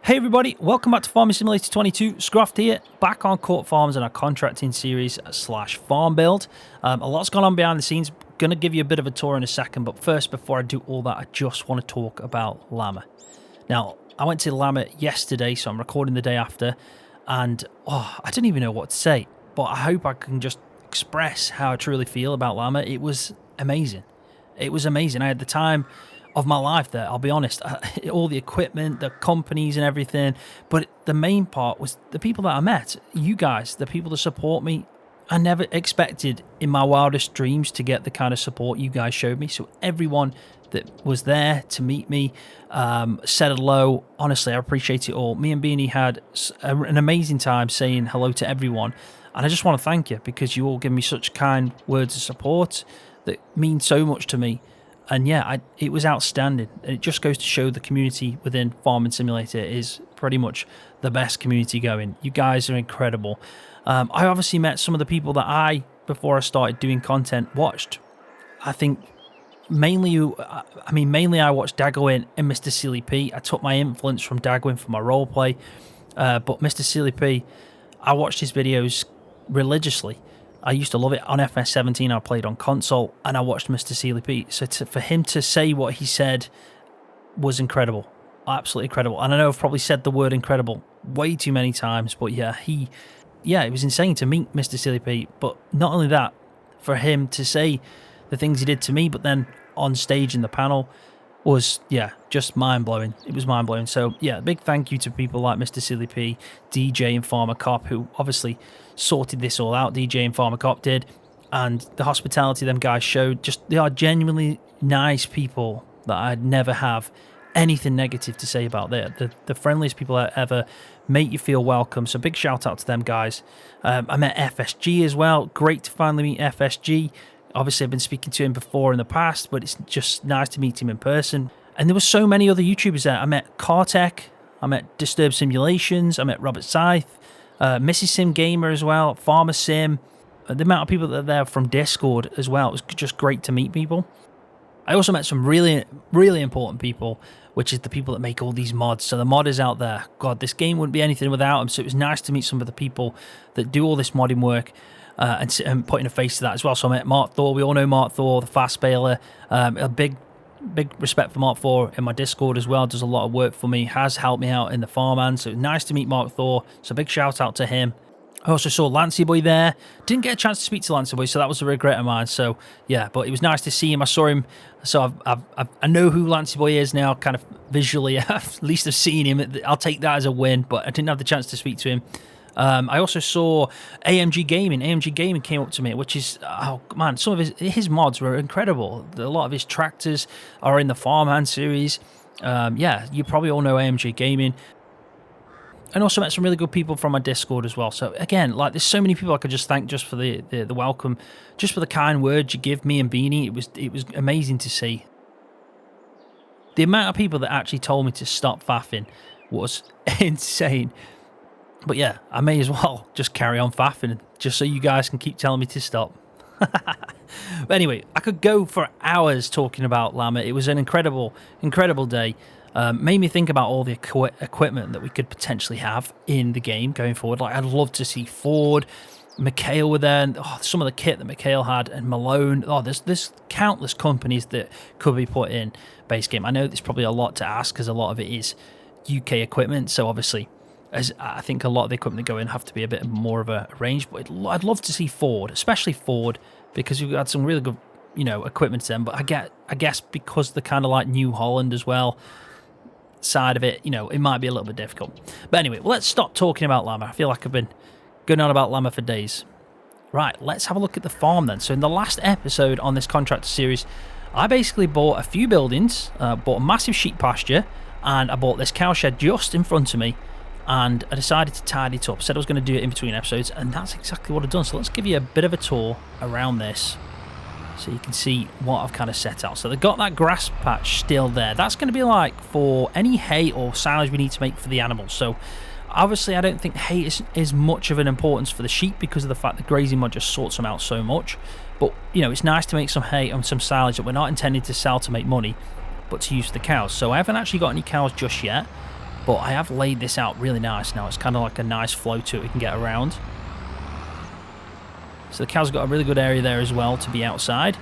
Hey everybody, welcome back to Farming Simulator 22. Scroft here, back on Court Farms and our contracting series / farm build. A lot's gone on behind the scenes. Going to give you a bit of a tour in a second, but first, before I do all that, I just want to talk about Llama. Now, I went to Llama yesterday, so I'm recording the day after, and I don't even know what to say, but I hope I can just express how I truly feel about Llama. It was amazing. It was amazing. I had the time of my life there, I'll be honest. All the equipment, the companies and everything, but the main part was the people that I met. You guys, the people that support me. I never expected in my wildest dreams to get the kind of support you guys showed me. So everyone that was there to meet me, said hello. Honestly, I appreciate it all. Me and Beanie had an amazing time saying hello to everyone, and I just want to thank you because you all give me such kind words of support that mean so much to me. And yeah, it was outstanding. It just goes to show the community within Farming Simulator is pretty much the best community going. You guys are incredible. I obviously met some of the people that before I started doing content, watched. I think mainly I watched Dagwin and Mr. Silly P. I took my influence from Dagwin for my roleplay. But Mr. Silly P, I watched his videos religiously. I used to love it. On FS17, I played on console, and I watched Mr. Sealy Pete. So for him to say what he said was incredible. Absolutely incredible. And I know I've probably said the word incredible way too many times, but yeah, it was insane to meet Mr. Sealy Pete. But not only that, for him to say the things he did to me, but then on stage in the panel was, just mind-blowing. It was mind-blowing. So, big thank you to people like Mr. Silly P, DJ and Farmer Cop, who obviously sorted this all out. DJ and Farmer Cop did. And the hospitality them guys showed, they are genuinely nice people that I'd never have anything negative to say about. The friendliest people I ever, make you feel welcome. So, big shout-out to them guys. I met FSG as well. Great to finally meet FSG. Obviously, I've been speaking to him before in the past, but it's just nice to meet him in person. And there were so many other YouTubers there. I met Cartech, I met Disturbed Simulations, I met Robert Scythe, Mrs. Sim Gamer as well, Farmer Sim. The amount of people that are there from Discord as well. It was just great to meet people. I also met some really, really important people, which is the people that make all these mods. So the modders out there, God, this game wouldn't be anything without them. So it was nice to meet some of the people that do all this modding work. And putting a face to that as well. So I met Mark Thor. We all know Mark Thor, the fast baler. A big respect for Mark Thor in my Discord as well. Does a lot of work for me. Has helped me out in the farmhand. So nice to meet Mark Thor. So big shout out to him. I also saw Lancey Boy there. Didn't get a chance to speak to Lancey Boy, so that was a regret of mine. So yeah, but it was nice to see him. I saw him, so I know who Lancey Boy is now, kind of visually. At least I've seen him. I'll take that as a win. But I didn't have the chance to speak to him. I also saw AMG Gaming. AMG Gaming came up to me, which is, oh man, some of his mods were incredible. A lot of his tractors are in the Farmhand series. You probably all know AMG Gaming. And also met some really good people from my Discord as well. So again, there's so many people I could just thank just for the welcome, just for the kind words you give me and Beanie. It was amazing to see. The amount of people that actually told me to stop faffing was insane. But yeah, I may as well just carry on faffing just so you guys can keep telling me to stop. But anyway, I could go for hours talking about Llama. It was an incredible, incredible day. Made me think about all the equipment that we could potentially have in the game going forward. I'd love to see Ford, Mikhail were there, and some of the kit that Mikhail had, and Malone. There's countless companies that could be put in base game. I know there's probably a lot to ask because a lot of it is UK equipment, so obviously, as I think a lot of the equipment that go in have to be a bit more of a range, but I'd love to see Ford, especially Ford, because we've got some really good, equipment to them. But I guess because the kind of like New Holland as well side of it, it might be a little bit difficult. But anyway, let's stop talking about Llama. I feel like I've been going on about Llama for days. Right, let's have a look at the farm then. So in the last episode on this contractor series, I basically bought a few buildings, bought a massive sheep pasture, and I bought this cow shed just in front of me. And I decided to tidy it up. Said I was going to do it in between episodes, and that's exactly what I've done. So let's give you a bit of a tour around this so you can see what I've kind of set out. So they've got that grass patch still there. That's going to be like for any hay or silage we need to make for the animals. So obviously I don't think hay is much of an importance for the sheep because of the fact that grazing mod just sorts them out so much. But, it's nice to make some hay and some silage that we're not intending to sell to make money, but to use for the cows. So I haven't actually got any cows just yet. But I have laid this out really nice now. It's kind of like a nice flow to it we can get around. So the cow's got a really good area there as well to be outside.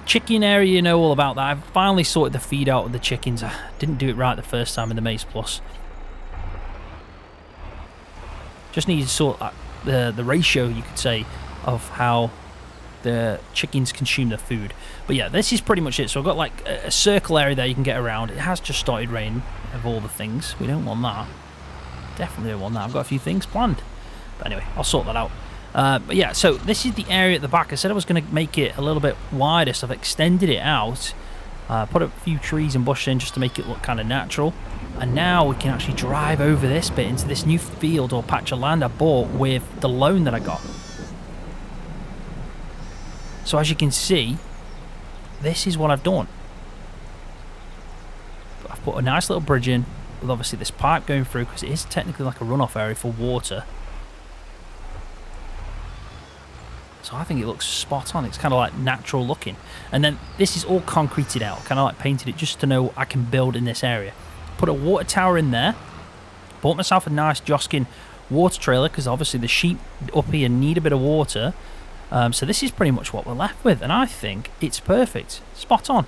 Chicken area, you know all about that. I've finally sorted the feed out of the chickens. I didn't do it right the first time in the Maze Plus. Just need to sort the ratio, you could say, of how the chickens consume the food. But yeah, this is pretty much it. So I've got like a circle area there you can get around. It has just started raining, of all the things. We don't want that. Definitely don't want that. I've got a few things planned. But anyway, I'll sort that out. But yeah, so this is the area at the back. I said I was going to make it a little bit wider, so I've extended it out. Put a few trees and bushes in just to make it look kind of natural. And now we can actually drive over this bit into this new field or patch of land I bought with the loan that I got. So as you can see, this is what I've done. I've put a nice little bridge in with obviously this pipe going through, because it is technically like a runoff area for water. So I think it looks spot on. It's kind of like natural looking. And then this is all concreted out, kind of like painted it just to know I can build in this area. Put a water tower in there. Bought myself a nice Joskin water trailer, because obviously the sheep up here need a bit of water. So this is pretty much what we're left with, and I think it's perfect. Spot on.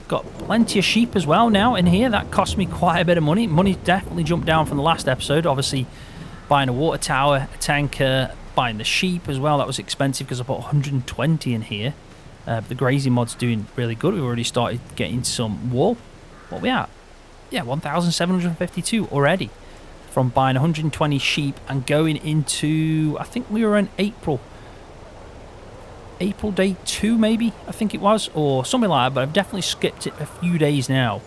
Got plenty of sheep as well now in here. That cost me quite a bit of money. Money definitely jumped down from the last episode. Obviously, buying a water tower, a tanker, buying the sheep as well. That was expensive because I put 120 in here. But the grazing mod's doing really good. We've already started getting some wool. What are we at? Yeah, 1,752 already from buying 120 sheep and going into, I think we were in April day 2 maybe, I think it was, or something like that, but I've definitely skipped it a few days now.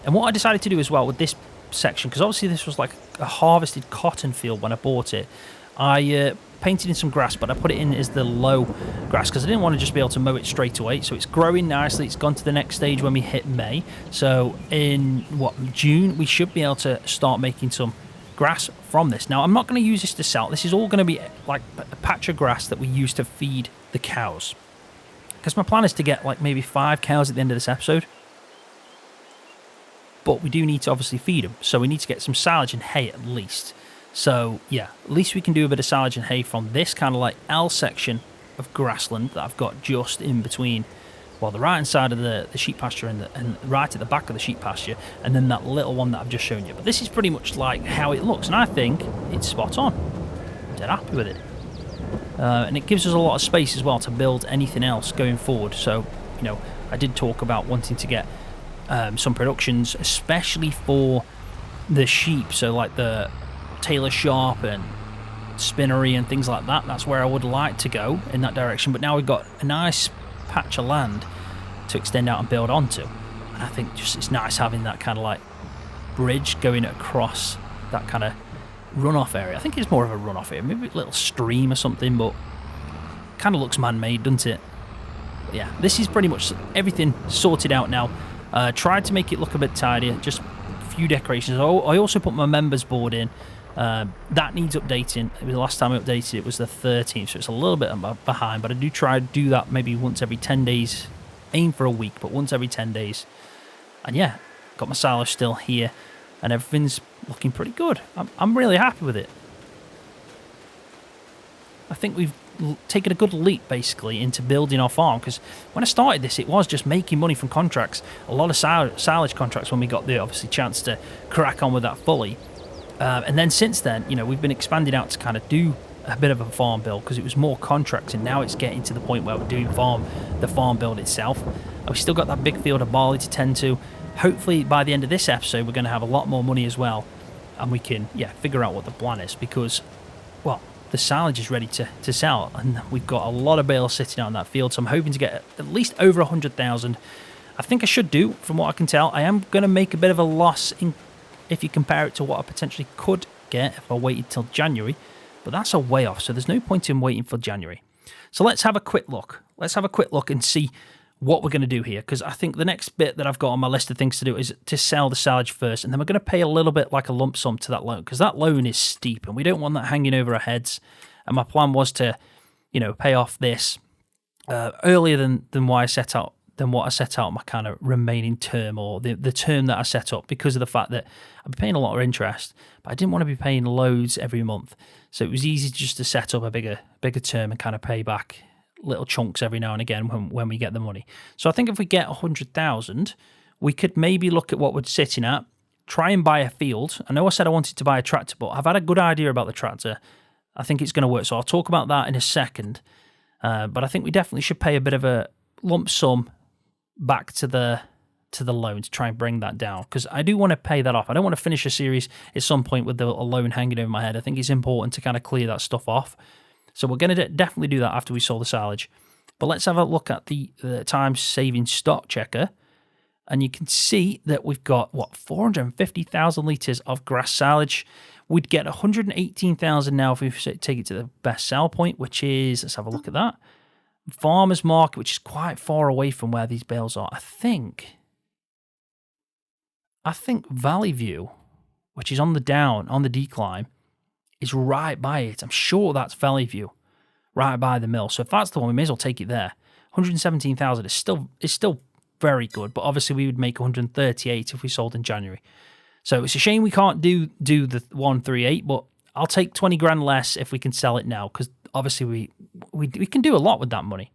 And what I decided to do as well with this section, because obviously this was like a harvested cotton field when I bought it, I painted in some grass, but I put it in as the low grass because I didn't want to just be able to mow it straight away. So it's growing nicely. It's gone to the next stage when we hit May. So in June we should be able to start making some grass from this. Now I'm not going to use this to sell. This is all going to be like a patch of grass that we use to feed the cows, because my plan is to get like maybe 5 cows at the end of this episode. But we do need to obviously feed them, so we need to get some silage and hay at least. So yeah, at least we can do a bit of silage and hay from this kind of like L section of grassland that I've got just in between, well, the right hand side of the sheep pasture and right at the back of the sheep pasture, and then that little one that I've just shown you. But this is pretty much like how it looks, and I think it's spot on. I'm dead happy with it. And it gives us a lot of space as well to build anything else going forward. So, you know, I did talk about wanting to get some productions, especially for the sheep. So like the tailor shop and spinnery and things like that. That's where I would like to go, in that direction. But now we've got a nice patch of land to extend out and build onto. And I think just it's nice having that kind of like bridge going across that kind of runoff area. I think it's more of a runoff area, maybe a little stream or something, but kind of looks man-made, doesn't it? But yeah, this is pretty much everything sorted out now. Tried to make it look a bit tidier, just a few decorations. I also put my members board in. That needs updating. The last time I updated it was the 13th, so it's a little bit behind, but I do try to do that maybe once every 10 days. Aim for a week, but once every 10 days. And yeah, got my silage still here, and everything's looking pretty good. I'm really happy with it. I think we've taken a good leap basically into building our farm, because when I started this it was just making money from contracts, a lot of silage contracts when we got the obviously chance to crack on with that fully. And then since then, you know, we've been expanding out to kind of do a bit of a farm build, because it was more contracts, and now it's getting to the point where we're doing the farm build itself. And we've still got that big field of barley to tend to. Hopefully by the end of this episode we're going to have a lot more money as well, and we can figure out what the plan is, because well, the silage is ready to sell, and we've got a lot of bales sitting out in that field. So I'm hoping to get at least over 100,000. I think I should do, from what I can tell. I am going to make a bit of a loss if you compare it to what I potentially could get if I waited till January, but that's a way off, so there's no point in waiting for January. So let's have a quick look. Let's have a quick look and see what we're going to do here, because I think the next bit that I've got on my list of things to do is to sell the silage first, and then we're going to pay a little bit like a lump sum to that loan, because that loan is steep and we don't want that hanging over our heads. And my plan was to, you know, pay off this earlier than why I set out than what I set out my kind of remaining term, or the term that I set up, because of the fact that I'd be paying a lot of interest, but I didn't want to be paying loads every month. So it was easy just to set up a bigger term and kind of pay back little chunks every now and again when we get the money. So I think if we get 100,000, we could maybe look at what we're sitting at, try and buy a field. I know I said I wanted to buy a tractor, but I've had a good idea about the tractor. I think it's going to work, so I'll talk about that in a second. But I think we definitely should pay a bit of a lump sum back to the loan to try and bring that down, because I do want to pay that off. I don't want to finish a series at some point with a loan hanging over my head. I think it's important to kind of clear that stuff off. So we're going to definitely do that after we sold the silage. But let's have a look at the time-saving stock checker. And you can see that we've got, 450,000 litres of grass silage. We'd get 118,000 now if we take it to the best sell point, which is, let's have a look at that, farmer's market, which is quite far away from where these bales are. I think Valley View, which is on the decline, is right by it. I'm sure that's Valley View, right by the mill. So if that's the one, we may as well take it there. 117,000 is still very good, but obviously we would make 138 if we sold in January. So it's a shame we can't do the 138, but I'll take 20 grand less if we can sell it now, because obviously we can do a lot with that money.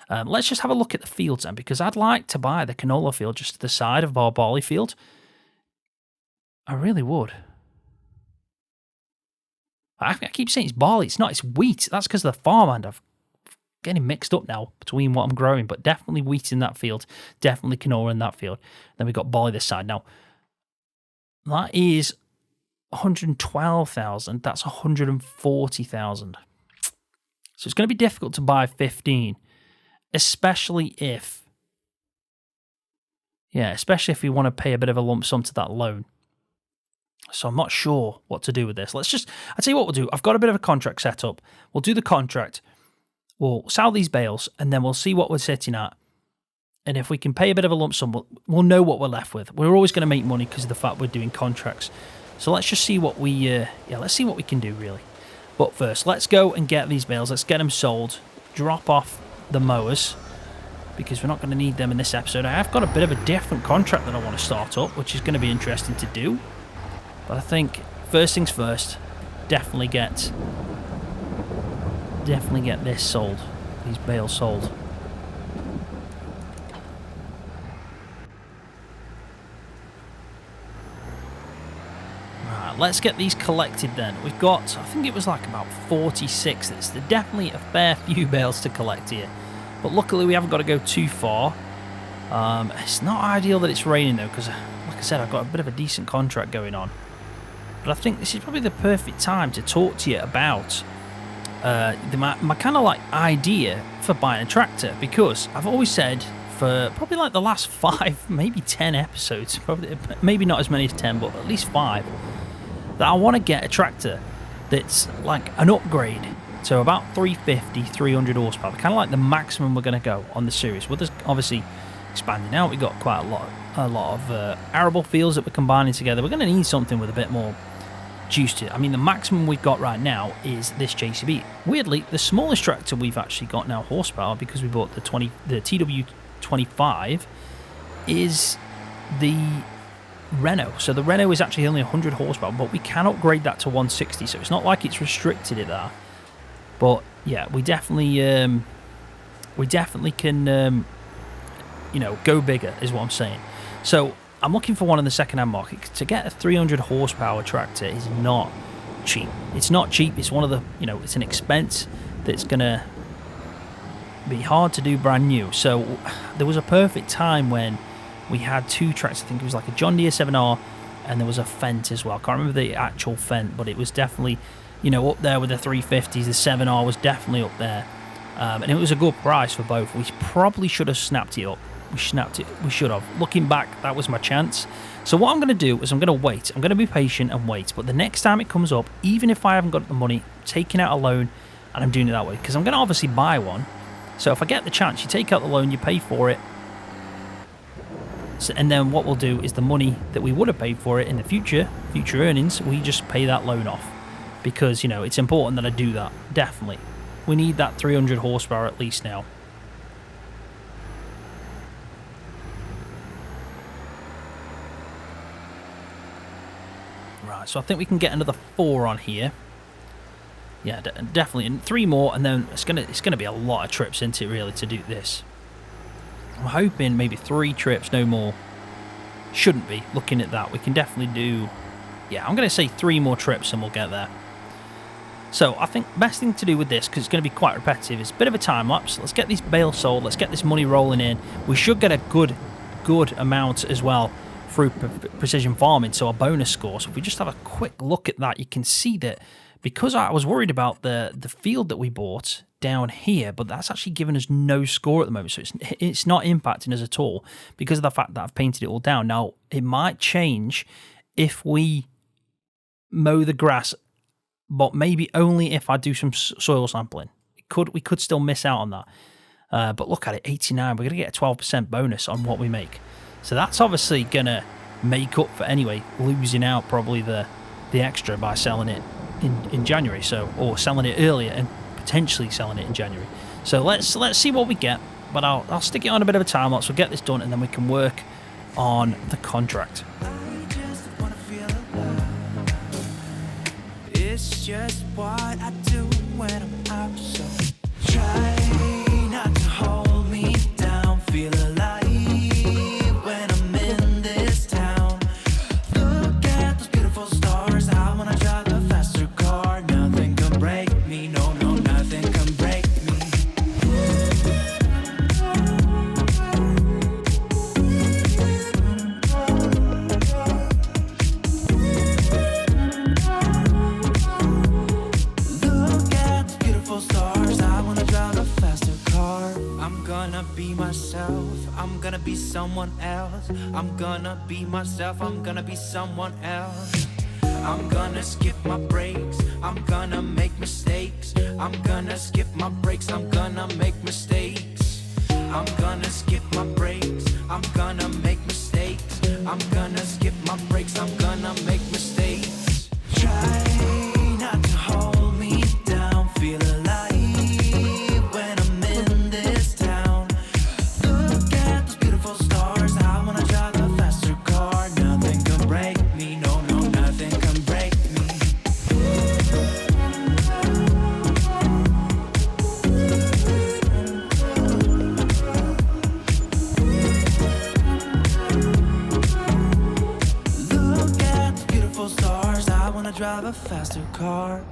Let's just have a look at the fields then, because I'd like to buy the canola field just to the side of our barley field. I really would. I keep saying it's barley. It's not. It's wheat. That's because of the farmhand. I'm getting mixed up now between what I'm growing, but definitely wheat in that field. Definitely canola in that field. Then we've got barley this side. Now, that is 112,000. That's 140,000. So it's going to be difficult to buy 15, especially if we want to pay a bit of a lump sum to that loan. So I'm not sure what to do with this. I'll tell you what we'll do. I've got a bit of a contract set up. We'll do the contract. We'll sell these bales, and then we'll see what we're sitting at. And if we can pay a bit of a lump sum, we'll know what we're left with. We're always going to make money because of the fact we're doing contracts. So let's just see what let's see what we can do, really. But first, let's go and get these bales. Let's get them sold. Drop off the mowers, because we're not going to need them in this episode. I have got a bit of a different contract that I want to start up, which is going to be interesting to do. But I think first things first, definitely get this sold. These bales sold. Right, let's get these collected then. We've got, I think it was like about 46. There's definitely a fair few bales to collect here. But luckily we haven't got to go too far. It's not ideal that it's raining though, because like I said, I've got a bit of a decent contract going on. But I think this is probably the perfect time to talk to you about my kind of like idea for buying a tractor, because I've always said for probably like the last 5, maybe 10 episodes, probably maybe not as many as 10, but at least 5, that I want to get a tractor that's like an upgrade. So about 350, 300 horsepower, kind of like the maximum we're going to go on the series. With us obviously expanding out, we've got quite a lot of arable fields that we're combining together. We're going to need something with a bit more juice to it. I mean, the maximum we've got right now is this JCB. Weirdly, the smallest tractor we've actually got now the because we bought the TW25, is the Renault. So the Renault is actually only 100 horsepower, but we can upgrade that to 160. So it's not like it's restricted at that. But yeah, we definitely can, go bigger is what I'm saying. So I'm looking for one in the second-hand market. To get a 300 horsepower tractor is not cheap. It's not cheap. It's one of the, it's an expense that's going to be hard to do brand new. So there was a perfect time when we had 2 tractors. I think it was like a John Deere 7R, and there was a Fendt as well. I can't remember the actual Fendt, but it was definitely, up there with the 350s. The 7R was definitely up there. And it was a good price for both. We probably should have snapped it up. We should have. Looking back, that was my chance. So what I'm going to do is I'm going to wait. I'm going to be patient and wait. But the next time it comes up, even if I haven't got the money, I'm taking out a loan, and I'm doing it that way. Because I'm going to obviously buy one. So if I get the chance, you take out the loan, you pay for it. So, and then what we'll do is the money that we would have paid for it in the future earnings, we just pay that loan off. Because, it's important that I do that. Definitely. We need that 300 horsepower at least now. So I think we can get another 4 on here. Yeah, definitely, and 3 more, and then it's gonna be a lot of trips into it really to do this. I'm hoping maybe 3 trips, no more. Shouldn't be. Looking at that, we can definitely do. Yeah, I'm gonna say 3 more trips, and we'll get there. So I think best thing to do with this, because it's going to be quite repetitive, is a bit of a time lapse. Let's get these bales sold. Let's get this money rolling in. We should get a good amount as well through precision farming, so a bonus score. So if we just have a quick look at that, you can see that because I was worried about the field that we bought down here, but that's actually given us no score at the moment, so it's not impacting us at all because of the fact that I've painted it all down. Now, it might change if we mow the grass, but maybe only if I do some soil sampling. We could still miss out on that. But look at it, 89. We're going to get a 12% bonus on what we make. So that's obviously going to make up for, anyway, losing out probably the extra by selling it in January. So, or selling it earlier and potentially selling it in January. So let's see what we get. But I'll stick it on a bit of a time lapse. We'll get this done, and then we can work on the contract. It's just what I do when I'm out, so try not to hold me down. Feel alive when I'm in this town. Look at those beautiful stars. I wanna drive a faster car. Nothing can break me. No, nothing can break me. Be myself, I'm gonna be someone else. I'm gonna be myself, I'm gonna be someone else. I'm gonna skip my breaks, I'm gonna make mistakes. I'm gonna skip my breaks, I'm gonna make mistakes. I'm gonna skip my breaks, I'm gonna make mistakes. I'm gonna skip my breaks, I'm gonna make mistakes. Try not to hold me down, feel alive. Drive a faster car.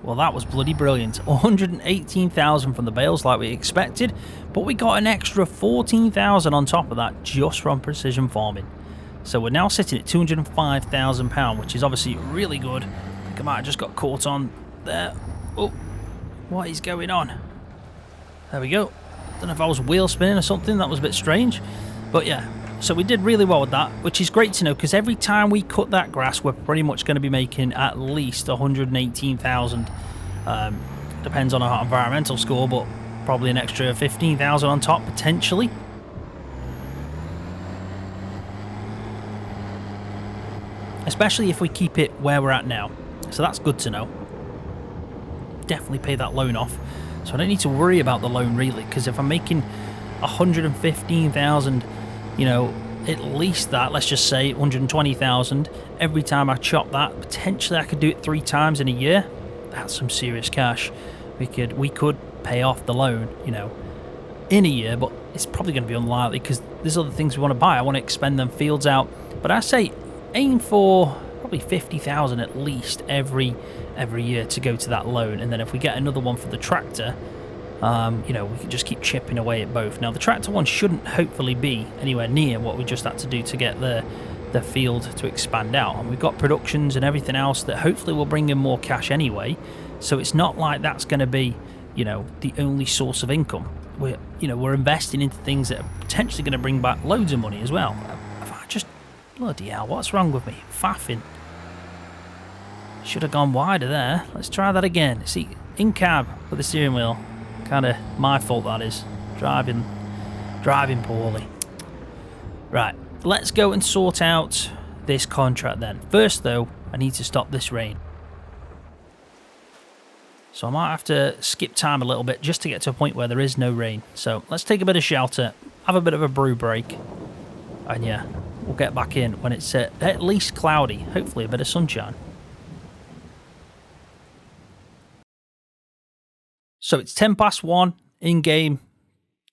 Well, that was bloody brilliant. 118,000 from the bales like we expected, but we got an extra 14,000 on top of that just from precision farming. So we're now sitting at £205,000, which is obviously really good. I think I might have just got caught on there. Oh, what is going on? There we go. Don't know if I was wheel spinning or something. That was a bit strange, but yeah. So we did really well with that, which is great to know, because every time we cut that grass, we're pretty much going to be making at least 118,000. Depends on our environmental score, but probably an extra 15,000 on top, potentially. Especially if we keep it where we're at now. So that's good to know. Definitely pay that loan off. So I don't need to worry about the loan, really, because if I'm making 115,000... you know, at least that, let's just say 120,000 every time I chop that. Potentially I could do it 3 times in a year. That's some serious cash. We could pay off the loan, you know, in a year, but it's probably going to be unlikely because there's other things we want to buy. I want to expand them fields out, but I say aim for probably 50,000 at least every year to go to that loan, and then if we get another one for the tractor, you know, we can just keep chipping away at both. Now, the tractor one shouldn't hopefully be anywhere near what we just had to do to get the field to expand out. And we've got productions and everything else that hopefully will bring in more cash anyway. So it's not like that's going to be, you know, the only source of income. We're investing into things that are potentially going to bring back loads of money as well. If I just, bloody hell, what's wrong with me? Faffing. Should have gone wider there. Let's try that again. See, in cab with the steering wheel. Kind of my fault, that is. Driving poorly. Right, let's go and sort out this contract then. First though, I need to stop this rain. So I might have to skip time a little bit just to get to a point where there is no rain. So let's take a bit of shelter, have a bit of a brew break. And yeah, we'll get back in when it's at least cloudy, hopefully a bit of sunshine. So it's 1:10 in game.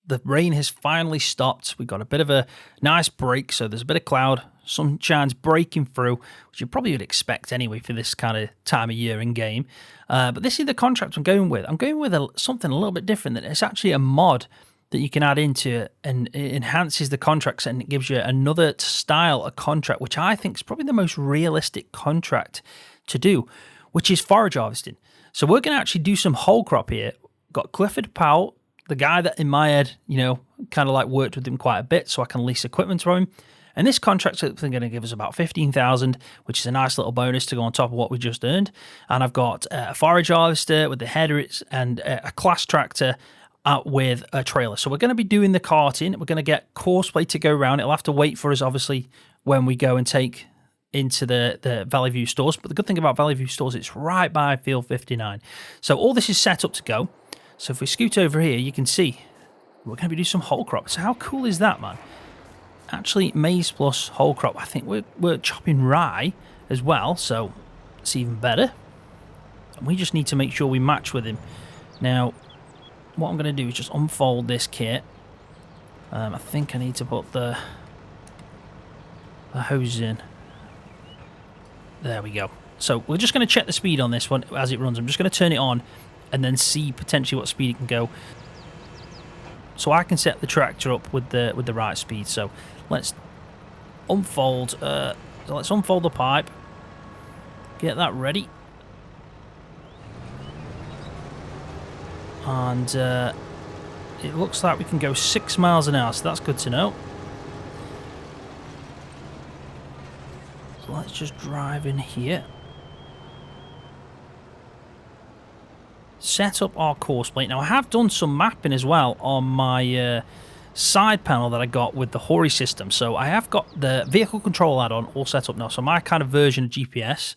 The rain has finally stopped. We've got a bit of a nice break, so there's a bit of cloud. Sunshine's breaking through, which you probably would expect anyway for this kind of time of year in game. But this is the contract I'm going with. I'm going with something a little bit different. That it's actually a mod that you can add into it, and it enhances the contracts, and it gives you another style of contract, which I think is probably the most realistic contract to do, which is forage harvesting. So we're going to actually do some whole crop here. Got Clifford Powell, the guy that in my head, you know, kind of like worked with him quite a bit, so I can lease equipment from him. And this contract's going to give us about 15,000, which is a nice little bonus to go on top of what we just earned. And I've got a forage harvester with the header and a class tractor with a trailer. So we're going to be doing the carting. We're going to get Courseplay to go around. It'll have to wait for us, obviously, when we go and take into the Valley View stores. But the good thing about Valley View stores, it's right by Field 59. So all this is set up to go. So if we scoot over here, you can see we're going to be doing some whole crop. So how cool is that, man? Actually, maize plus whole crop. I think we're chopping rye as well, so it's even better. And we just need to make sure we match with him. Now, what I'm going to do is just unfold this kit. I think I need to put the hose in. There we go. So we're just going to check the speed on this one as it runs. I'm just going to turn it on and then see potentially what speed it can go. So I can set the tractor up with the right speed. So let's unfold. Let's unfold the pipe. Get that ready. And it looks like we can go 6 miles an hour, so that's good to know. So let's just drive in here. Set up our course plate. Now I have done some mapping as well on my side panel that I got with the Hori system. So I have got the vehicle control add-on all set up now. So my kind of version of GPS.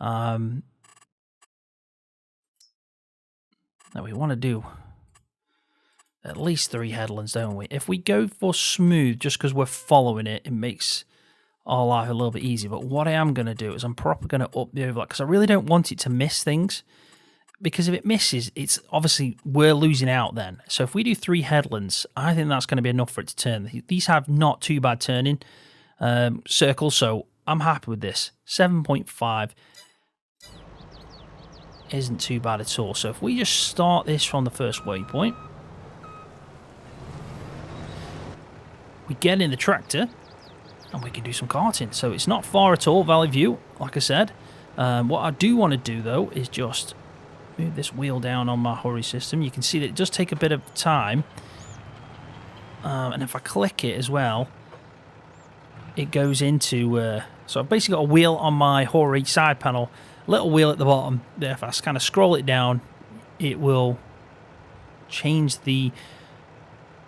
Now we want to do at least 3 headlands, don't we? If we go for smooth, just because we're following it, it makes our life a little bit easier. But what I am going to do is I'm probably going to up the overlap, because I really don't want it to miss things. Because if it misses, it's obviously we're losing out then. So if we do 3 headlands, I think that's going to be enough for it to turn. These have not too bad turning circles, so I'm happy with this. 7.5 isn't too bad at all. So if we just start this from the first waypoint, we get in the tractor and we can do some carting. So it's not far at all, Valley View, like I said. What I do want to do though is just move this wheel down on my Hori system. You can see that it does take a bit of time. And if I click it as well, it goes into... so I've basically got a wheel on my Hori side panel, little wheel at the bottom. If I kind of scroll it down, it will change the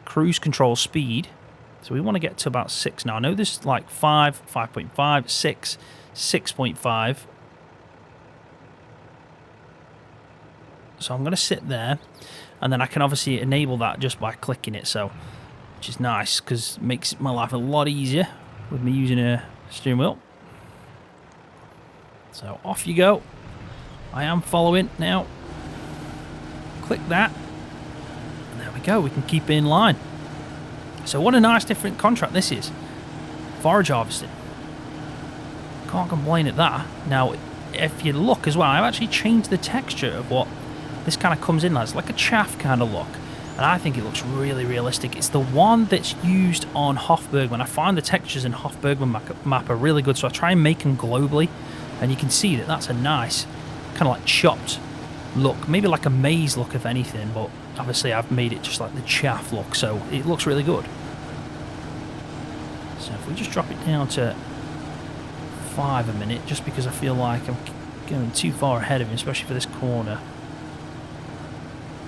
cruise control speed. So we want to get to about 6 now. I know there's like 5, 5.5, 6, 6.5. So I'm going to sit there, and then I can obviously enable that just by clicking it, so which is nice because it makes my life a lot easier with me using a steering wheel. So off you go. I am following now. Click that, and there we go. We can keep it in line. So what a nice different contract this is. Forage harvesting. Can't complain at that. Now, if you look as well, I've actually changed the texture of what this kind of comes in as, like a chaff kind of look, and I think it looks really realistic. It's the one that's used on Hofbergman. I find the textures in Hofbergman map are really good, so I try and make them globally, and you can see that that's a nice kind of like chopped look, maybe like a maize look if anything, but obviously I've made it just like the chaff look, so it looks really good. So if we just drop it down to 5 a minute, just because I feel like I'm going too far ahead of him, especially for this corner.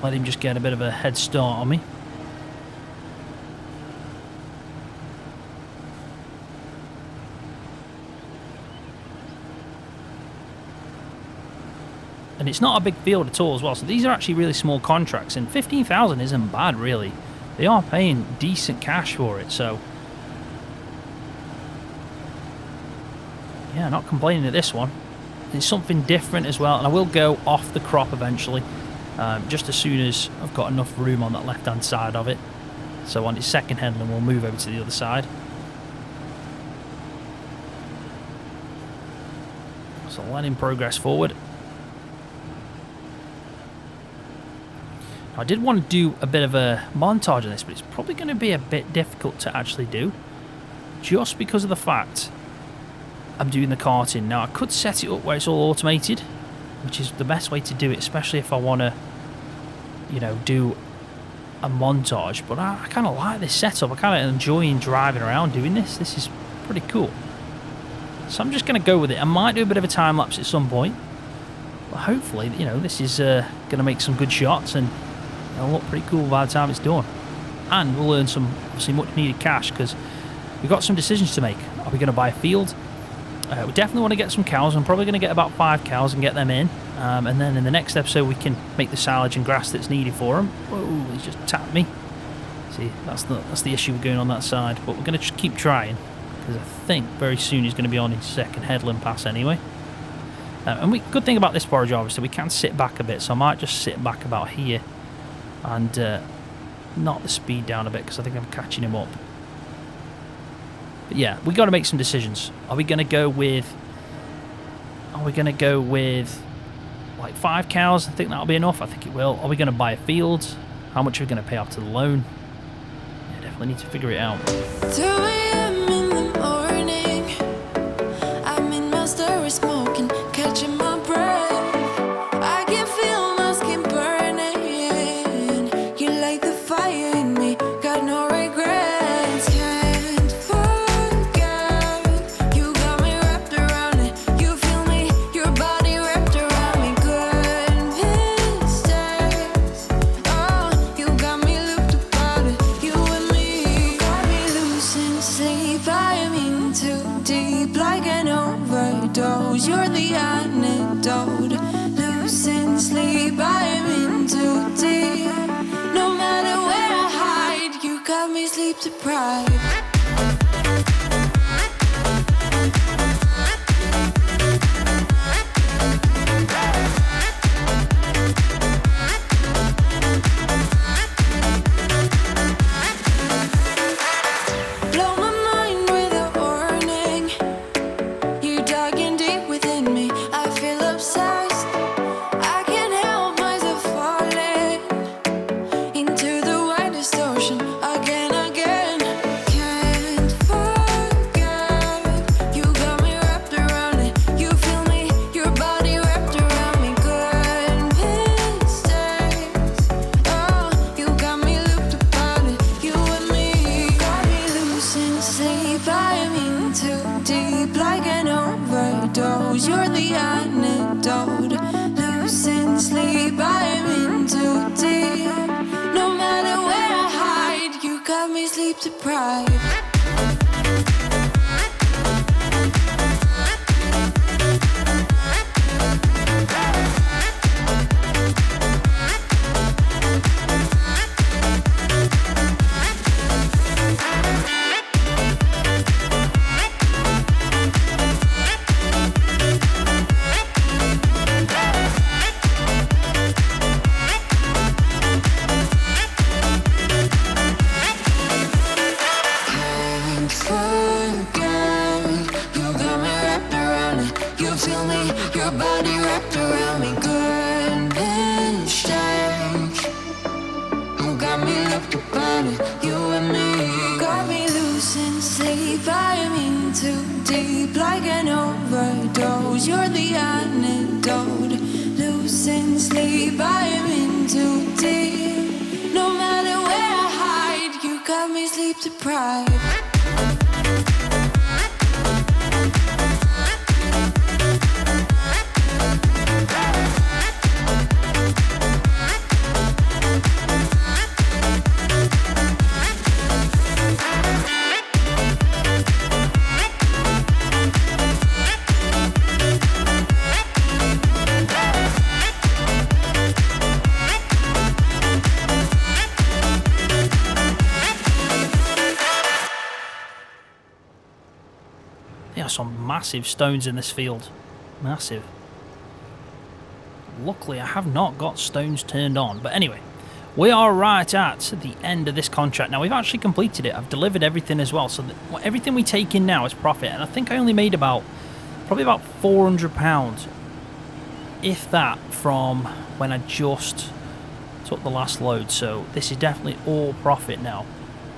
Let him just get a bit of a head start on me. And it's not a big field at all as well. So these are actually really small contracts. And 15,000 isn't bad, really. They are paying decent cash for it. So yeah, not complaining at this one. It's something different as well, and I will go off the crop eventually, just as soon as I've got enough room on that left-hand side of it. So on its second headland, we'll move over to the other side. So let him progress forward. I did want to do a bit of a montage on this, but it's probably going to be a bit difficult to actually do, just because of the fact I'm doing the karting. Now, I could set it up where it's all automated, which is the best way to do it, especially if I want to, you know, do a montage. But I kind of like this setup. I kind of enjoy driving around doing this. This is pretty cool. So I'm just going to go with it. I might do a bit of a time lapse at some point, but hopefully, you know, this is going to make some good shots and it'll look pretty cool by the time it's done. And we'll earn some obviously much needed cash, because we've got some decisions to make. Are we going to buy a field? We definitely want to get some cows. I'm probably going to get about 5 cows and get them in. And then in the next episode, we can make the silage and grass that's needed for them. Whoa, he just tapped me. See, that's the issue going on that side. But we're going to keep trying, because I think very soon he's going to be on his second headland pass anyway. And good thing about this forage, obviously, we can sit back a bit. So I might just sit back about here and knock the speed down a bit, because I think I'm catching him up. But yeah, we got to make some decisions. Are we going to go with like 5 cows? I think that'll be enough. I think it will. Are we going to buy a field? How much are we going to pay off to the loan? Yeah, definitely need to figure it out. 2 a.m. in the morning, I'm in my story smoking, catching my breath. I can feel my skin burning. You light the fire in me, got no regrets. Can't forget, you got me wrapped around it. You feel me, your body wrapped around me. Good mistakes. Oh, you got me looped about it. You and me, you got me losing sleep. I'm in too deep, like an overdose. You're the antidote. Losing sleep, I'm in too deep. No matter where I hide, you got me sleep deprived. Blow my mind with a warning. You digging deep within me. I feel obsessed. I can't help myself falling into the widest ocean again. Can't forget, you got me wrapped around it. You feel me, your body wrapped around me. Good mistakes. Oh, you got me looped about it. You and me, you got me losing sleep. I'm in too deep, like an overdose. You're the antidote. Losing sleep, I'm in too deep. No matter where I hide, you got me sleep deprived. Can't forget, you got me wrapped around it. You feel me, your body wrapped around me. Good mistakes. You got me looped about it. You and me, you got me losing sleep. I'm in too deep, like an overdose. You're the antidote. Losing sleep, I'm in too deep. No matter where I hide, you got me sleep deprived. some massive stones in this field. Massive. Luckily, I have not got stones turned on. But anyway, we are right at the end of this contract. Now, we've actually completed it. I've delivered everything as well. So everything we take in now is profit. And I think I only made probably about £400, if that, from when I just took the last load. So this is definitely all profit now.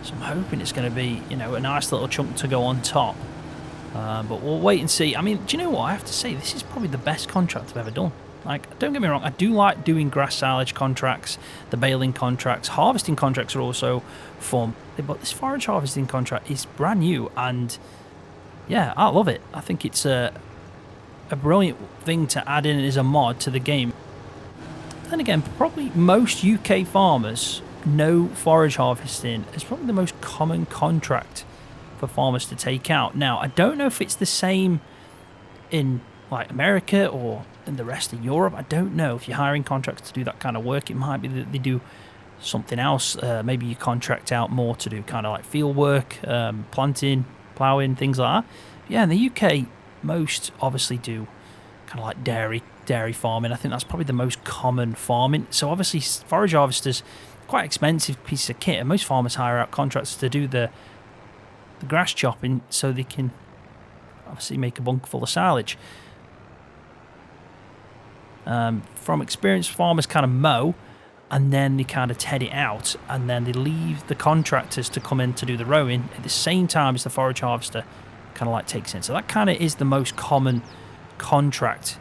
So I'm hoping it's going to be, you know, a nice little chunk to go on top. But we'll wait and see. I mean, do you know what? I have to say, this is probably the best contract I've ever done. Like, don't get me wrong, I do like doing grass silage contracts, the baling contracts. Harvesting contracts are also fun. But this forage harvesting contract is brand new, and yeah, I love it. I think it's a brilliant thing to add in as a mod to the game. Then again, probably most UK farmers know forage harvesting is probably the most common contract for farmers to take out. Now, I don't know if it's the same in like America or in the rest of Europe. I don't know if you're hiring contractors to do that kind of work. It might be that they do something else. Maybe you contract out more to do kind of like field work, planting, ploughing, things like that. Yeah, in the UK, most obviously do kind of like dairy farming. I think that's probably the most common farming. So obviously forage harvesters, quite expensive piece of kit, and most farmers hire out contractors to do the grass chopping so they can obviously make a bunker full of silage. From experience, farmers kind of mow and then they kind of ted it out, and then they leave the contractors to come in to do the rowing at the same time as the forage harvester kind of like takes in. So that kind of is the most common contract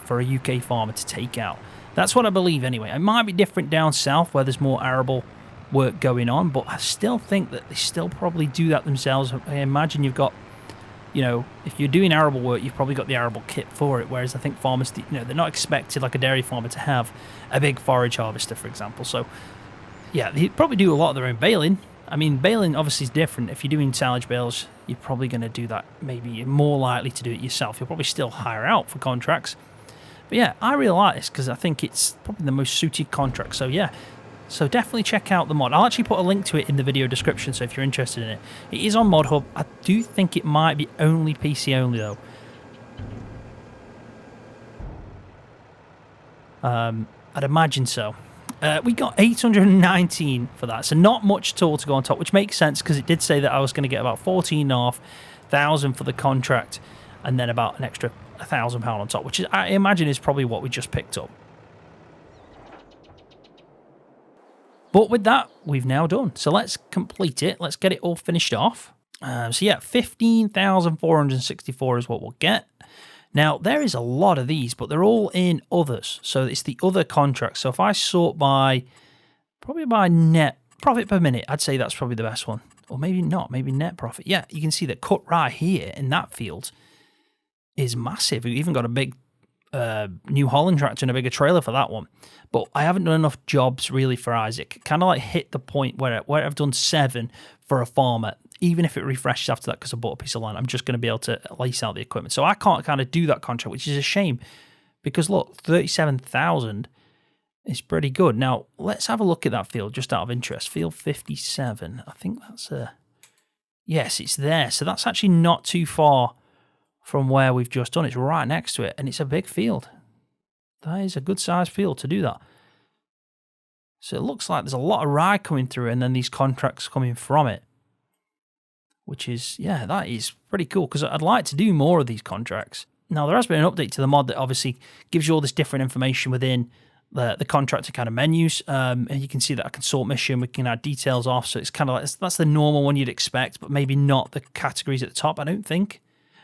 for a UK farmer to take out. That's what I believe anyway. It might be different down south where there's more arable work going on, but I still think that they still probably do that themselves. I imagine you've got, you know, if you're doing arable work, you've probably got the arable kit for it, whereas I think farmers, you know, they're not expected, like a dairy farmer, to have a big forage harvester, for example. So, yeah, they probably do a lot of their own baling. I mean, baling obviously is different. If you're doing silage bales, you're probably going to do that. Maybe you're more likely to do it yourself. You'll probably still hire out for contracts. But yeah, I really like this because I think it's probably the most suited contract. So yeah, so definitely check out the mod. I'll actually put a link to it in the video description, so if you're interested in it. It is on Mod Hub. I do think it might be only PC only though. I'd imagine so. We got 819 for that, so not much at all to go on top, which makes sense because it did say that I was going to get about 14,500 for the contract, and then about an extra £1,000 on top, which is, I imagine, is probably what we just picked up. But with that, we've now done. So let's complete it. Let's get it all finished off. So yeah, 15,464 is what we'll get. Now, there is a lot of these, but they're all in others. So it's the other contracts. So if I sort by, probably by net profit per minute, I'd say that's probably the best one. Or maybe not, maybe net profit. Yeah, you can see that cut right here in that field is massive. We've even got a big New Holland tractor and a bigger trailer for that one. But I haven't done enough jobs really for Isaac. Kind of like hit the point where I've done 7 for a farmer. Even if it refreshes after that because I bought a piece of land, I'm just going to be able to lease out the equipment. So I can't kind of do that contract, which is a shame. Because look, 37,000 is pretty good. Now, let's have a look at that field just out of interest. Field 57. I think that's a... Yes, it's there. So that's actually not too far from where we've just done. It's right next to it, and it's a big field. That is a good sized field to do that. So it looks like there's a lot of rye coming through and then these contracts coming from it. Which is, yeah, that is pretty cool because I'd like to do more of these contracts. Now, there has been an update to the mod that obviously gives you all this different information within the contractor kind of menus. And you can see that I can sort mission, we can add details off. So it's kind of like, that's the normal one you'd expect, but maybe not the categories at the top, I don't think.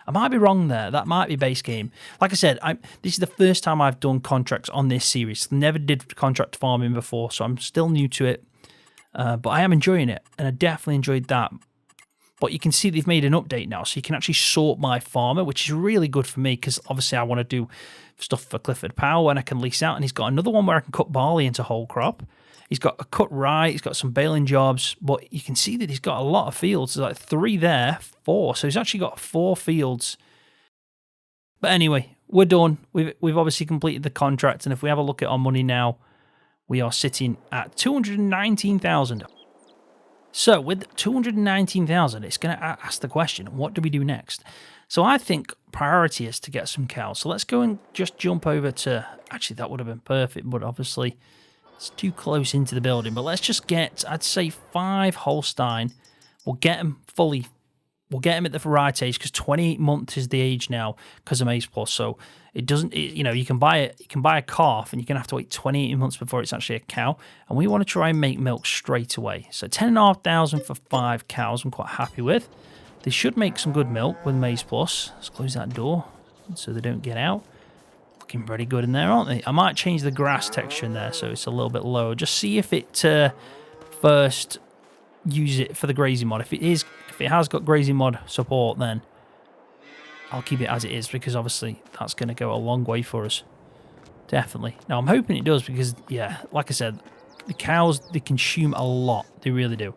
I might be wrong there. That might be base game. Like I said, this is the first time I've done contracts on this series. Never did contract farming before, so I'm still new to it. But I am enjoying it, and I definitely enjoyed that. But you can see they've made an update now, so you can actually sort my farmer, which is really good for me because obviously I want to do stuff for Clifford Powell and I can lease out. And he's got another one where I can cut barley into whole crop. He's got a cut rye, he's got some baling jobs, but you can see that he's got a lot of fields. There's like 3 there, 4. So he's actually got 4 fields. But anyway, we're done. We've obviously completed the contract, and if we have a look at our money now, we are sitting at 219,000. So with 219,000, it's going to ask the question, what do we do next? So I think priority is to get some cows. So let's go and just jump over to... Actually, that would have been perfect, but obviously it's too close into the building. But let's just get, I'd say, 5 Holstein. We'll get them fully... We'll get them at the right age, because 28 months is the age now because of Maize Plus. So it doesn't, you know, you can buy it. You can buy a calf, and you're gonna have to wait 28 months before it's actually a cow. And we want to try and make milk straight away. So 10,500 for 5 cows. I'm quite happy with. They should make some good milk with Maize Plus. Let's close that door so they don't get out. Looking pretty good in there, aren't they? I might change the grass texture in there so it's a little bit lower. Just see if it first use it for the grazing mod. If it has got grazing mod support, then I'll keep it as it is, because obviously that's going to go a long way for us. Definitely. Now I'm hoping it does, because yeah, like I said, the cows, they consume a lot. They really do.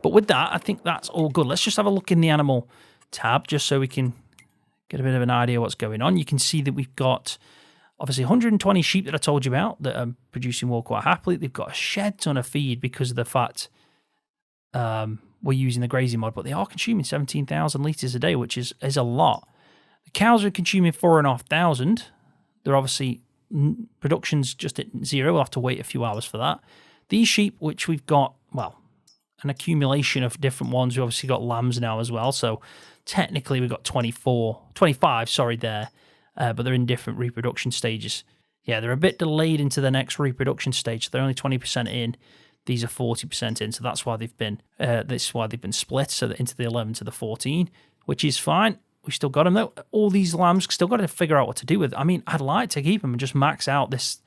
But with that, I think that's all good. Let's just have a look in the animal tab, just so we can get a bit of an idea what's going on. You can see that we've got obviously 120 sheep that I told you about that are producing wool quite happily. They've got a shed ton of feed because of the fact we're using the grazing mod, but they are consuming 17,000 litres a day, which is a lot. The cows are consuming 4,500. They're obviously, production's just at 0. We'll have to wait a few hours for that. These sheep, which we've got, well, an accumulation of different ones. We've obviously got lambs now as well, so technically we've got 25, sorry, there, but they're in different reproduction stages. Yeah, they're a bit delayed into the next reproduction stage. They're only 20% in. These are 40% in, so that's why they've been split, so into the 11 to the 14, which is fine. We still got them though. All these lambs, still got to figure out what to do with. I mean, I'd like to keep them and just max out this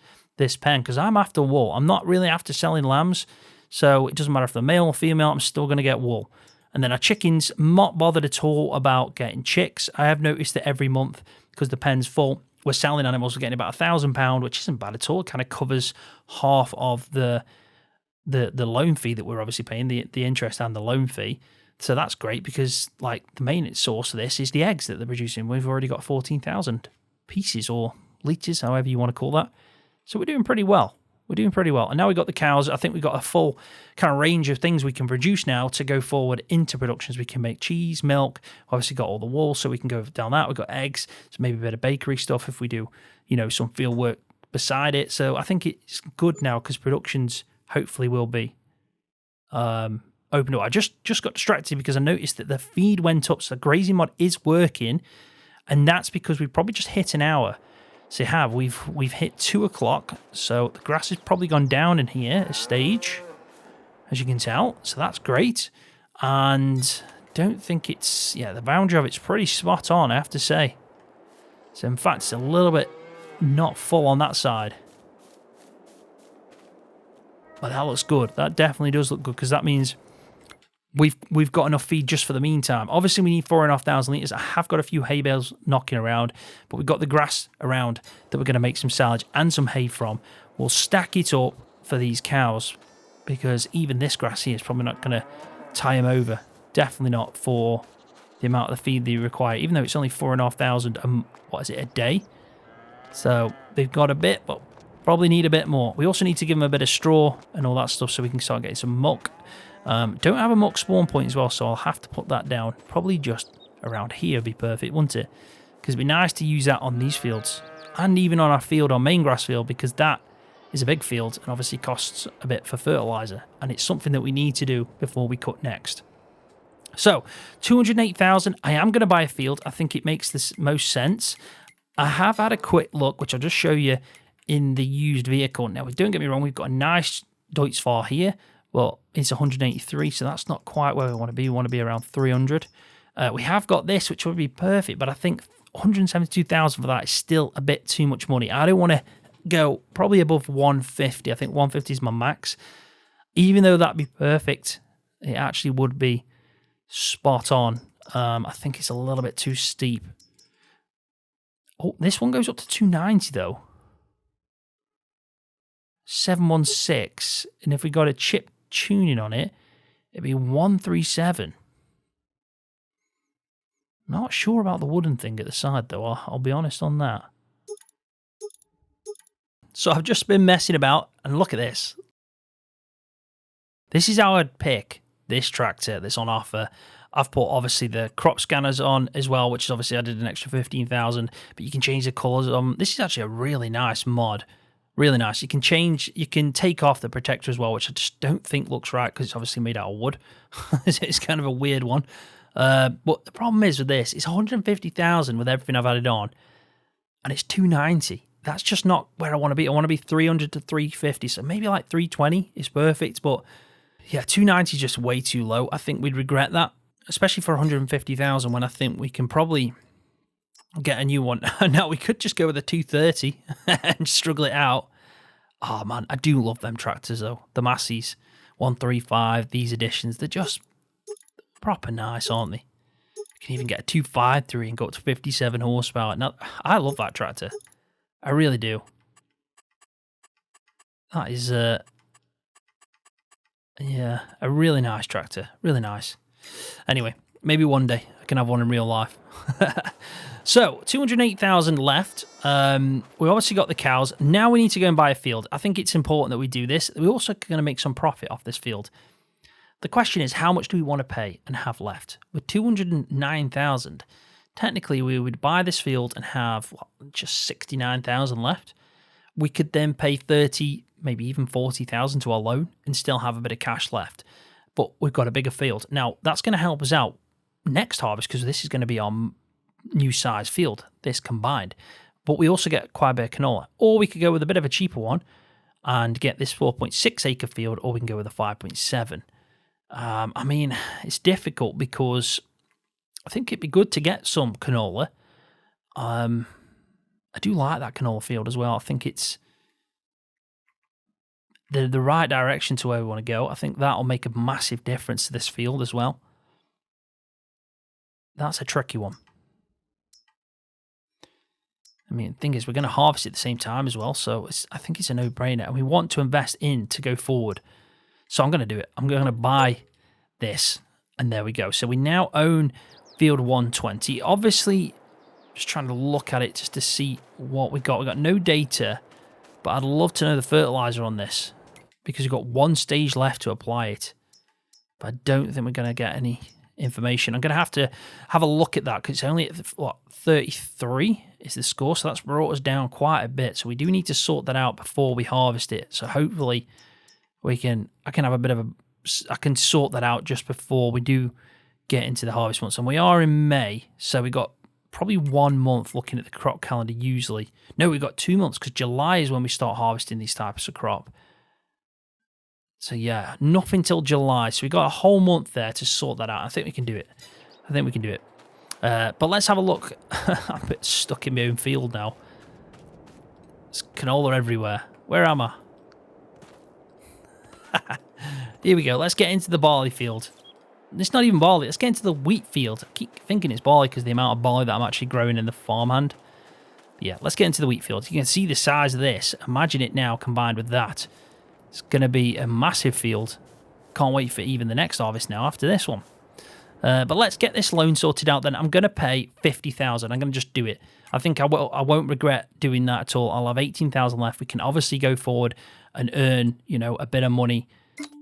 pen, because I'm after wool. I'm not really after selling lambs, so it doesn't matter if they're male or female. I'm still going to get wool. And then our chickens, not bothered at all about getting chicks. I have noticed that every month, because the pen's full, we're selling animals. We're getting about £1,000, which isn't bad at all. It kind of covers half of the loan fee that we're obviously paying, the interest and the loan fee. So that's great, because like the main source of this is the eggs that they're producing. We've already got 14,000 pieces or litres, however you want to call that. So we're doing pretty well. We're doing pretty well. And now we've got the cows. I think we've got a full kind of range of things we can produce now to go forward into productions. We can make cheese, milk. Obviously got all the wool, so we can go down that. We've got eggs, so maybe a bit of bakery stuff if we do, you know, some field work beside it. So I think it's good now, because productions hopefully will be opened up. I just got distracted because I noticed that the feed went up, so the grazing mod is working, and that's because we probably just hit an hour. So we've hit 2 o'clock, so the grass has probably gone down in here a stage, as you can tell. So that's great, and don't think it's, yeah, the boundary of it's pretty spot on, I have to say. So in fact, it's a little bit not full on that side. But that looks good. That definitely does look good, because that means we've got enough feed just for the meantime. Obviously, we need 4,500 litres. I have got a few hay bales knocking around, but we've got the grass around that we're going to make some silage and some hay from. We'll stack it up for these cows, because even this grass here is probably not going to tie them over. Definitely not for the amount of feed they require, even though it's only 4,500, a day? So they've got a bit, but probably need a bit more. We also need to give them a bit of straw and all that stuff so we can start getting some muck. Don't have a muck spawn point as well, so I'll have to put that down. Probably just around here would be perfect, wouldn't it? Because it'd be nice to use that on these fields, and even on our field, our main grass field, because that is a big field and obviously costs a bit for fertilizer, and it's something that we need to do before we cut next. So 208,000. I am going to buy a field. I think it makes the most sense. I have had a quick look, which I'll just show you in the used vehicle. Now, don't get me wrong, we've got a nice Deutz here. Well, it's 183, so that's not quite where we want to be. We want to be around 300. We have got this, which would be perfect, but I think 172,000 for that is still a bit too much money. I don't want to go probably above 150. I think 150 is my max. Even though that'd be perfect, it actually would be spot on. I think it's a little bit too steep. Oh, this one goes up to 290 though. 716, and if we got a chip tuning on it, it'd be 137. Not sure about the wooden thing at the side though, I'll be honest on that. So I've just been messing about, and look at this. This is how I'd pick this tractor that's on offer. I've put obviously the crop scanners on as well, which is obviously added an extra 15,000. But you can change the colors. This is actually a really nice mod. Really nice. You can take off the protector as well, which I just don't think looks right because it's obviously made out of wood. It's kind of a weird one. But the problem is with this, it's 150,000 with everything I've added on, and it's 290. That's just not where I want to be. I want to be 300 to 350, so maybe like 320 is perfect. But yeah, 290 is just way too low. I think we'd regret that, especially for 150,000 when I think we can probably get a new one. Now, we could just go with a 230 and struggle it out. Oh, man, I do love them tractors, though. The Massey's 135, these editions, they're just proper nice, aren't they? You can even get a 253 and go up to 57 horsepower. Now, I love that tractor. I really do. That is, yeah, a really nice tractor. Really nice. Anyway, maybe one day I can have one in real life. So, 208,000 left. We obviously got the cows. Now we need to go and buy a field. I think it's important that we do this. We're also going to make some profit off this field. The question is, how much do we want to pay and have left? With 209,000, technically we would buy this field and have just 69,000 left. We could then pay 30, maybe even 40,000 to our loan and still have a bit of cash left. But we've got a bigger field. Now, that's going to help us out next harvest because this is going to be our new size field, this combined. But we also get quite a bit of canola. Or we could go with a bit of a cheaper one and get this 4.6 acre field, or we can go with a 5.7. I mean, it's difficult because I think it'd be good to get some canola. I do like that canola field as well. I think it's the right direction to where we want to go. I think that'll make a massive difference to this field as well. That's a tricky one. I mean, the thing is, we're going to harvest at the same time as well, so I think it's a no-brainer, and we want to invest in to go forward. So I'm going to do it. I'm going to buy this, and there we go. So we now own field 120. Obviously, just trying to look at it just to see what we got. We got no data, but I'd love to know the fertilizer on this because we've got one stage left to apply it. But I don't think we're going to get any information. I'm going to have a look at that because it's only at, what, 33 is the score, so that's brought us down quite a bit. So we do need to sort that out before we harvest it. So hopefully I can have a bit of I can sort that out just before we do get into the harvest months. And we are in May, so we got probably 1 month looking at the crop calendar usually. No, we've got 2 months because July is when we start harvesting these types of crop. So yeah, nothing till July. So we got a whole month there to sort that out. I think we can do it. But let's have a look. I'm a bit stuck in my own field now. There's canola everywhere. Where am I? Here we go. Let's get into the barley field. It's not even barley. Let's get into the wheat field. I keep thinking it's barley because the amount of barley that I'm actually growing in the farmhand. Yeah, let's get into the wheat field. You can see the size of this. Imagine it now combined with that. It's going to be a massive field. Can't wait for even the next harvest now after this one. But let's get this loan sorted out then. I'm going to pay 50,000. I'm going to just do it. I think I won't regret doing that at all. I'll have 18,000 left. We can obviously go forward and earn, a bit of money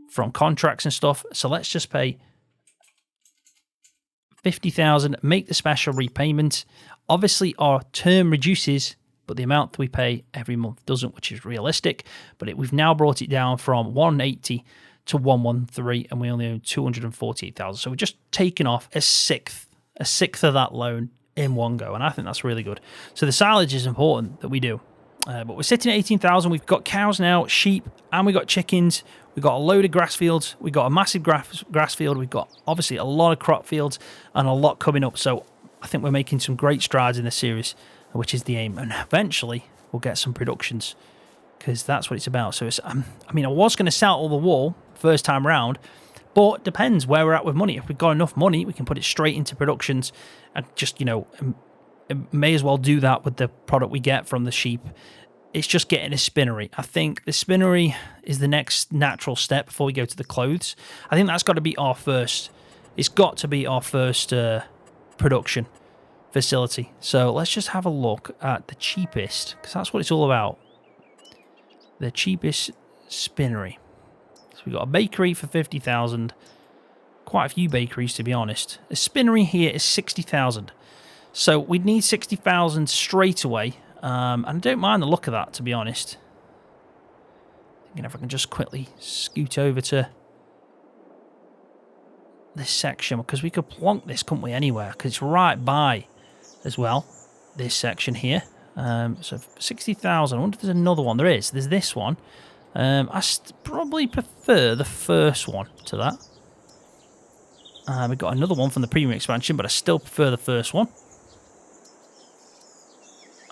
from contracts and stuff. So let's just pay 50,000, make the special repayment. Obviously our term reduces, but the amount that we pay every month doesn't, which is realistic. But we've now brought it down from 180 to 113, and we only own 248,000. So we're just taking off a sixth of that loan in one go, and I think that's really good. So the silage is important that we do. But we're sitting at 18,000. We've got cows now, sheep, and we've got chickens. We've got a load of grass fields. We've got a massive grass field. We've got, obviously, a lot of crop fields and a lot coming up. So I think we're making some great strides in this series, which is the aim. And eventually, we'll get some productions because that's what it's about. So, I was going to settle the wall first time around, but it depends where we're at with money. If we've got enough money, we can put it straight into productions and just, may as well do that with the product we get from the sheep. It's just getting a spinnery. I think the spinnery is the next natural step before we go to the clothes. I think that's got to be our first. It's got to be our first production facility. So let's just have a look at the cheapest, because that's what it's all about. The cheapest spinnery. So we've got a bakery for 50,000. quite a few bakeries, to be honest. A spinnery here is 60,000. So we'd need 60,000 straight away. And I don't mind the look of that, to be honest. Thinking if I can just quickly scoot over to this section, because we could plonk this, couldn't we, anywhere? Because it's right by, as well, this section here. So 60,000. I wonder if there's another one. There is. There's this one. I probably prefer the first one to that. We've got another one from the premium expansion, but I still prefer the first one.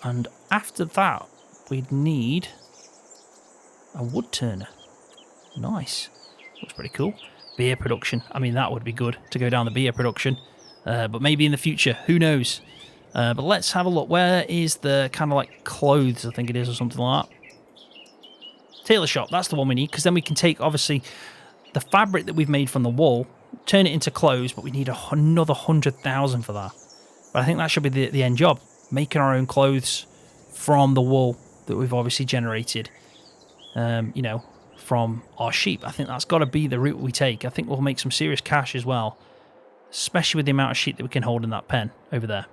And after that, we'd need a wood turner. Nice. Looks pretty cool. Beer production. I mean, that would be good to go down the beer production. But maybe in the future. Who knows? But let's have a look. Where is the kind of like clothes, I think it is, or something like that? Tailor shop. That's the one we need. Because then we can take, obviously, the fabric that we've made from the wool, turn it into clothes, but we need another 100,000 for that. But I think that should be the end job. Making our own clothes from the wool that we've obviously generated, you know, from our sheep. I think that's got to be the route we take. I think we'll make some serious cash as well, especially with the amount of sheep that we can hold in that pen over there.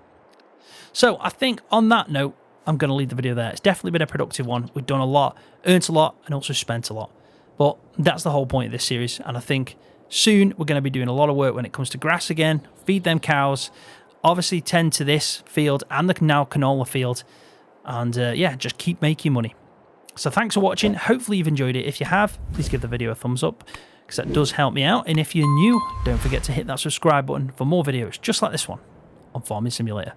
So I think on that note, I'm going to leave the video there. It's definitely been a productive one. We've done a lot, earned a lot, and also spent a lot. But that's the whole point of this series, and I think soon we're going to be doing a lot of work when it comes to grass again, feed them cows, obviously tend to this field and the now canola field, and yeah, just keep making money. So thanks for watching. Hopefully you've enjoyed it. If you have, please give the video a thumbs up, because that does help me out. And if you're new, don't forget to hit that subscribe button for more videos just like this one on Farming Simulator.